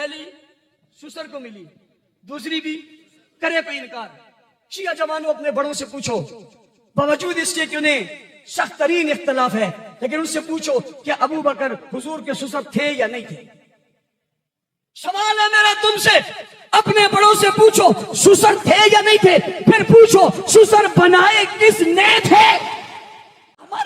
पहली सुसर को मिली, दूसरी भी करे कोई इनकार। शिया जवानों अपने बड़ों से पूछो, बावजूद इसके कि उन्हें सख्त तरीन इख्तलाफ है, लेकिन उनसे पूछो कि अबू बकर हुजूर के सुसर थे या नहीं थे। सवाल है मेरा तुमसे, अपने बड़ों से पूछो सुसर थे या नहीं थे, फिर पूछो सुसर बनाए किसने थे।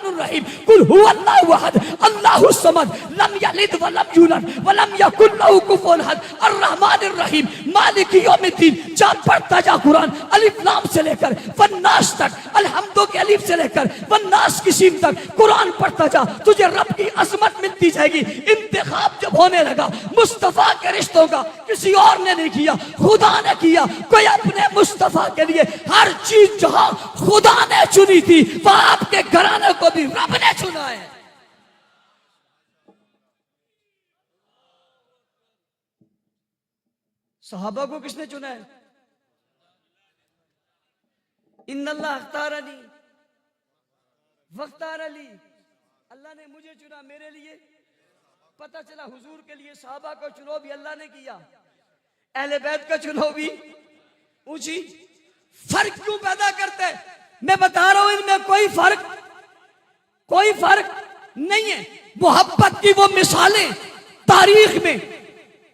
रहीम कुल हुवल्लाहु अहद अल्लाहु समद लम यलिद व लम यूलद व लम यकुल लहू कुफुवन अहद अर्रहमानिर रहीम मालिक यौमिद्दीन। जा पढ़ता जा कुरान अलिफ लाम से लेकर वन्नास तक, अलहम्दु के अलिफ से लेकर वन्नास की सीन तक कुरान पढ़ता जा, तुझे रब की अजमत मिलती जाएगी। इंतखाब जब होने लगा मुस्तफा के रिश्तों का, किसी और ने नहीं किया, खुदा ने किया। कोई अपने मुस्तफा के लिए हर चीज जहां खुदा ने चुनी थी, वह आपके घराने को भी रब ने चुना है। सहाबा को किसने चुना है? इन्नल्लाह अख्तारनी वख्तार अली, अल्लाह ने मुझे चुना मेरे लिए। पता चला हुजूर के लिए सहाबा का चुनाव भी अल्लाह ने किया, अहले बैत का चुनाव भी। ऊंची फर्क क्यों पैदा करते हैं? मैं बता रहा हूं, इनमें कोई फर्क नहीं है। मोहब्बत की वो मिसालें तारीख में,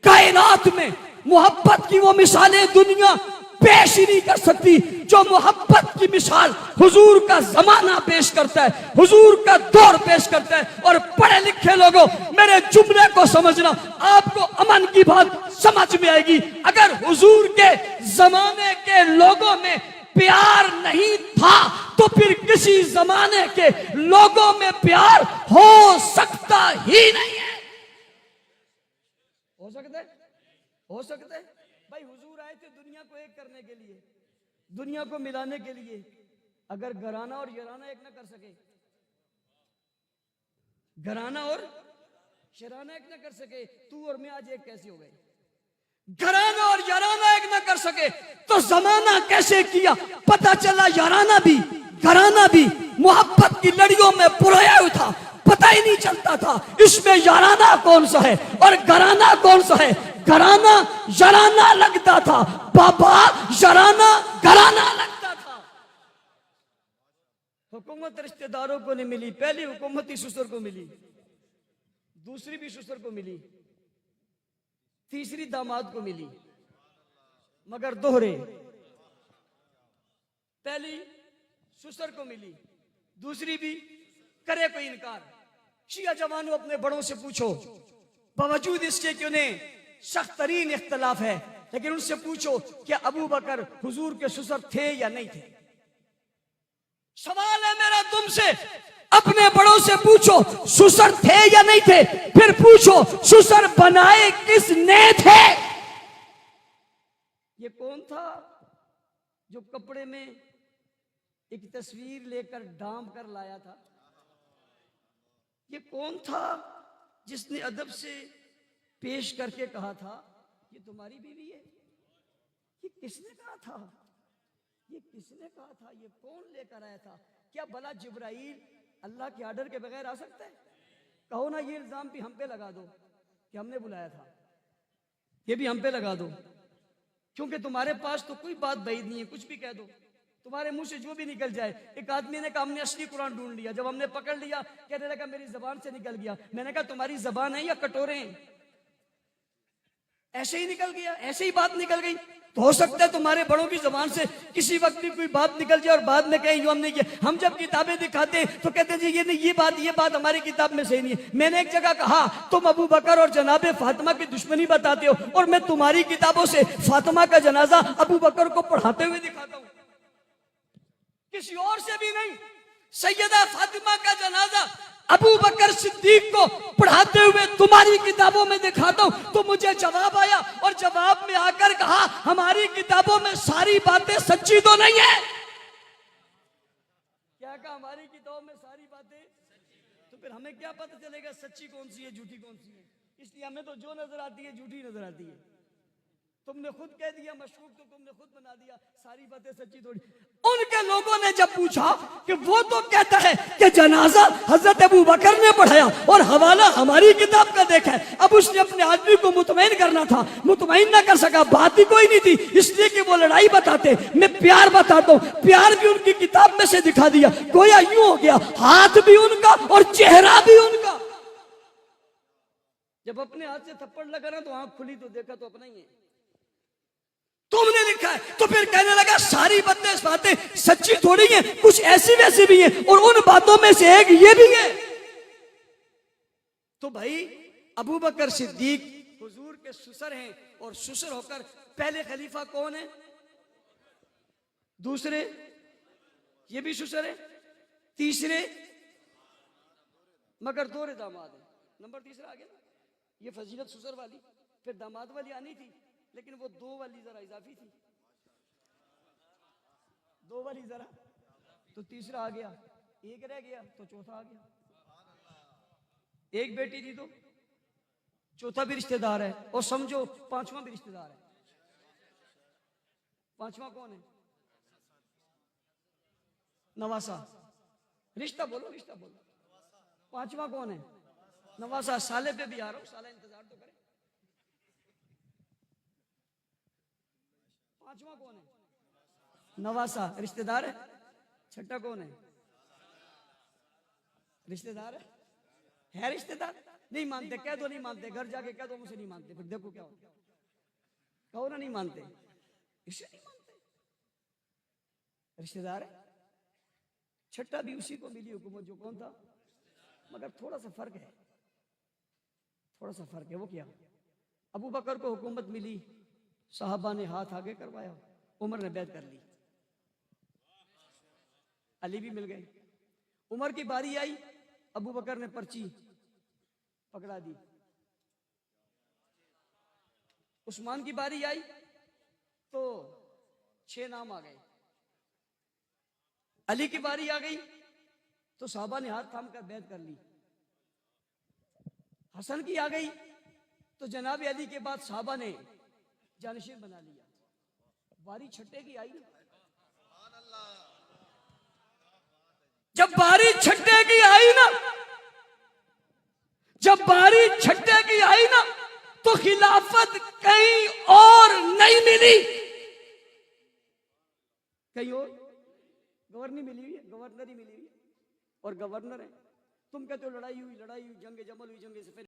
कायनात में, मोहब्बत की वो मिसालें दुनिया पेश ही नहीं कर सकती जो मोहब्बत की मिसाल हुजूर का जमाना पेश करता है, हुजूर का दौर पेश करता है। और पढ़े लिखे लोगों, मेरे जुमले को समझना, आपको अमन की बात समझ में आएगी। अगर हुजूर के जमाने के लोगों में प्यार नहीं था तो फिर किसी जमाने के लोगों में प्यार हो सकता ही नहीं है। हो सकता है भाई। हुजूर आए थे दुनिया को एक करने के लिए, दुनिया को मिलाने के लिए। अगर घराना और यराना एक ना कर सके, घराना और शराना एक ना कर सके, तू और मैं आज एक कैसे हो गए? घराना और याराना एक ना कर सके तो जमाना कैसे किया? पता चला याराना भी घराना भी मोहब्बत की लड़ियों में पुराया हुआ था, पता ही नहीं चलता था इसमें याराना कौन सा है और घराना कौन सा है। घराना याराना लगता था, बाबा याराना घराना लगता था। हुकूमत रिश्तेदारों को नहीं मिली, पहली हुकूमत ही ससुर को मिली, दूसरी भी ससुर को मिली, तीसरी दामाद को मिली, मगर दोहरे। पहली ससुर को मिली, दूसरी भी करे कोई इनकार। शिया जवानों अपने बड़ों से पूछो, बावजूद इसके कि उन्हें सख्त तरीन इख्तलाफ है, लेकिन उनसे पूछो कि अबू बकर हुजूर के ससुर थे या नहीं थे। सवाल है मेरा तुमसे, अपने बड़ों से पूछो ससुर थे या नहीं थे, फिर पूछो ससुर बनाए किसने थे। ये कौन था जो कपड़े में एक तस्वीर लेकर ढांप कर लाया था? ये कौन था जिसने अदब से पेश करके कहा था ये तुम्हारी बीवी है? ये किसने कहा था? ये किसने कहा था? ये कौन लेकर आया था? क्या भला जिब्राइल अल्लाह के आर्डर के बगैर आ सकता है? कहो ना, ये इल्जाम भी हम पे लगा दो कि हमने बुलाया था, ये भी हम पे लगा दो, क्योंकि तुम्हारे पास तो कोई बात बैद नहीं है, कुछ भी कह दो, तुम्हारे मुंह से जो भी निकल जाए। एक आदमी ने कहा हमने असली कुरान ढूंढ लिया, जब हमने पकड़ लिया कहने लगा मेरी जबान से निकल गया। मैंने कहा तुम्हारी जबान है या कटोरे हैं? ऐसे ही निकल गया, ऐसे ही बात निकल गई। तो हो सकता है तुम्हारे बड़ों की जबान से किसी वक्त भी कोई बात निकल जाए और बाद में कहें जो हमने किया। हम जब किताबें दिखाते हैं तो कहते हैं जी ये नहीं, ये बात हमारी किताब में सही नहीं है। मैंने एक जगह कहा तुम अबू बकर और जनाबे फातिमा की दुश्मनी बताते हो और मैं तुम्हारी किताबों से फातिमा का जनाजा अबू बकर को पढ़ाते हुए दिखाता हूं, किसी और से भी नहीं। सैयदा फातिमा का जनाजा अबू बकर सिद्दीक को पढ़ाते हुए तुम्हारी किताबों में दिखाता हूं। तो मुझे जवाब आया और जवाब में आकर कहा हमारी किताबों में सारी बातें सच्ची तो नहीं है। क्या कहा? हमारी किताबों में सारी बातें। तो फिर हमें क्या पता चलेगा सच्ची कौन सी है झूठी कौन सी है? इसलिए हमें तो जो नजर आती है झूठी नजर आती है। तुमने खुद कह दिया मशकूक, तो तुमने खुद बना दिया, सारी बातें सच्ची थोड़ी। उनके लोगों ने जब पूछा कि वो तो कहता है कि जनाजा हजरत अबू बकर ने पढ़ाया और हवाला हमारी किताब का देखा है। अब उसने अपने आदमी को मुतमईन करना था, मुतमईन ना कर सका, बात ही कोई नहीं थी, इसलिए कि वो लड़ाई बताते, मैं प्यार बताता हूं। प्यार भी उनकी किताब में से दिखा दिया, गोया यूं हो गया, हाथ भी उनका और चेहरा भी उनका। जब अपने हाथ से थप्पड़ लगा ना तो आंख खुली तो देखा तो अपना ही है, तुमने लिखा है। तो फिर कहने लगा सारी बातें सच्ची थोड़ी हैं, कुछ ऐसी वैसी भी हैं, और उन बातों में से एक ये भी है। तो भाई अबू बकर सिद्दीक हुजूर के ससुर हैं, और ससुर होकर पहले खलीफा कौन है? दूसरे ये भी ससुर है, तीसरे मगर दोहरे दामाद है, नंबर तीसरा आ गया ना। ये फजीलत ससुर वाली, फिर दामाद वाली आनी थी, लेकिन वो दो वाली जरा इजाफी थी, दो वाली जरा, तो तीसरा आ गया, एक रह गया तो चौथा आ गया। एक बेटी थी तो चौथा भी रिश्तेदार है, और समझो पांचवा भी रिश्तेदार है। पांचवा कौन है? नवासा। रिश्ता बोलो, रिश्ता बोलो। पांचवा कौन है? नवासा। साले पे भी आ रहा हूं, साला इंतजार तो करे। पांचवा कौन है? नवासा, रिश्तेदार है। छठा कौन है? रिश्तेदार है रिश्तेदार। नहीं मानते, कह दो नहीं मानते, घर जाके कह दो मुझे नहीं मानते, फिर देखो क्या होता है। कहो ना नहीं मानते, इसे नहीं मानते, रिश्तेदार है। छठा भी उसी को मिली हुकूमत जो कौन था, मगर थोड़ा सा फर्क है, थोड़ा सा फर्क है। वो क्या? अबू बकर को हुकूमत मिली, साहबा ने हाथ आगे करवाया, उमर ने बैत कर ली, अली भी मिल गए। उमर की बारी आई, अबू बकर ने पर्ची पकड़ा दी। उस्मान की बारी आई तो 6 नाम आ गए। अली की बारी आ गई तो साहबा ने हाथ थाम कर बैत कर ली। हसन की आ गई तो जनाब अली के बाद साहबा ने जानशीन बना लिया। बारी छठे की आई, जब बारी छठे की आई ना, जब बारी छठे की आई ना, तो खिलाफत कहीं और नहीं मिली, कहीं और गवर्नर मिली हुई है, गवर्नर ही मिली हुई है, और गवर्नर है। तुम कहते हो लड़ाई हुई, जंग जमल हुई, जंग से